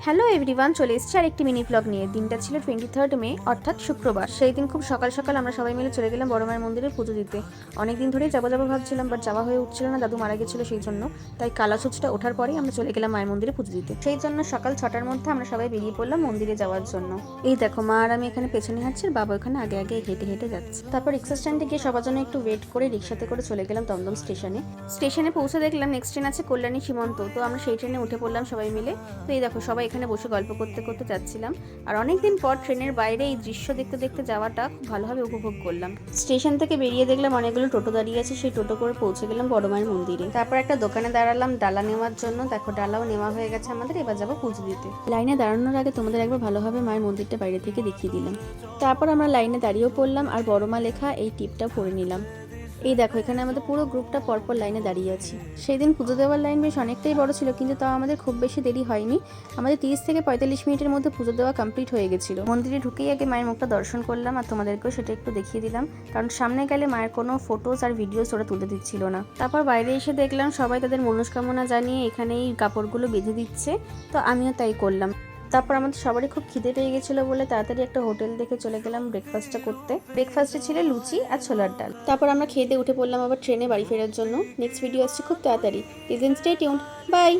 Hello everyone, চলে এসেছি আর একটি মিনি ব্লগ নিয়ে। দিনটা ছিল 23 মে অর্থাৎ শুক্রবার। সেই দিন খুব সকাল সকাল আমরা সবাই মিলে চলে গেলাম বড় মায়ের মন্দিরে পুজো দিতে। অনেকদিন ধরেই যাবো ভাবছিলাম, বাট যাওয়া হয়ে উঠছিল না, দাদু মারা গেছিলো সেই জন্য। তাই কালাসুচটা ওঠার পরেই আমরা চলে গেলাম মায়ের মন্দিরে পুজো দিতে। সেই জন্য সকাল 6টার মধ্যে আমরা সবাই বেরিয়ে পড়লাম মন্দিরে যাওয়ার জন্য। এই দেখো, মা আর আমি এখানে পেছনে হাঁটছি আর বাবা ওখানে আগে আগে হেঁটে হেঁটে যাচ্ছে। তারপর রিক্সা স্ট্যান্ডে গিয়ে সবার জন্য একটু ওয়েট করে রিক্সাতে করে চলে গেলাম দমদম স্টেশনে পৌঁছে দেখলাম নেক্সট ট্রেন আছে কল্যাণী সীমন্ত। তো আমরা সেই ট্রেনে উঠে পড়লাম সবাই মিলে। তো এই দেখো, সবাই এখানে বসে গল্প করতে করতে যাচ্ছিলাম। আর অনেকদিন পর ট্রেনের বাইরে এই দৃশ্য দেখতে দেখতে যাওয়াটা খুব ভালোভাবে উপভোগ করলাম। স্টেশন থেকে বেরিয়ে দেখলাম অনেকগুলো টোটো দাঁড়িয়ে আছে, সেই টোটো করে পৌঁছে গেলাম বড় মায়ের মন্দিরে। তারপর একটা দোকানে দাঁড়ালাম ডালা নেওয়ার জন্য। দেখো, ডালাও নেওয়া হয়ে গেছে আমাদের, এবার যাবো পুজো দিতে। লাইনে দাঁড়ানোর আগে তোমাদের একবার ভালোভাবে মায়ের মন্দিরটা বাইরে থেকে দেখিয়ে দিলাম। তারপর আমরা লাইনে দাঁড়িয়েও পড়লাম আর বড় মা লেখা এই টিপটা পরে নিলাম। এই দেখো, এখানে আমাদের পুরো গ্রুপটা পরপর লাইনে দাঁড়িয়ে আছি। সেই দিন পুজো দেওয়ার লাইন বেশ অনেকটাই বড় ছিল, কিন্তু তাও আমাদের খুব বেশি দেরি হয়নি। আমাদের 30 থেকে 45 মিনিটের মধ্যে পুজো দেওয়া কমপ্লিট হয়ে গেছিল। মন্দিরে ঢুকেই আগে মায়ের মুখটা দর্শন করলাম আর তোমাদেরকেও সেটা একটু দেখিয়ে দিলাম, কারণ সামনে গেলে মায়ের কোনো ফটোস আর ভিডিওস ওরা তুলে দিচ্ছিল না। তারপর বাইরে এসে দেখলাম সবাই তাদের মনস্কামনা জানিয়ে এখানেই কাপড়গুলো বেঁধে দিচ্ছে, তো আমিও তাই করলাম। তারপর আমাদের সবারই খুব খিদে পেয়ে গেছিলো বলে তাড়াতাড়ি একটা হোটেল দেখে চলে গেলাম ব্রেকফাস্টটা করতে। ব্রেকফাস্টে ছিল লুচি আর ছোলার ডাল। তারপর আমরা খেয়ে দিয়ে উঠে পড়লাম আবার ট্রেনে বাড়ি ফেরার জন্য। নেক্সট ভিডিও আসছে খুব তাড়াতাড়ি। Please stay tuned. বাই।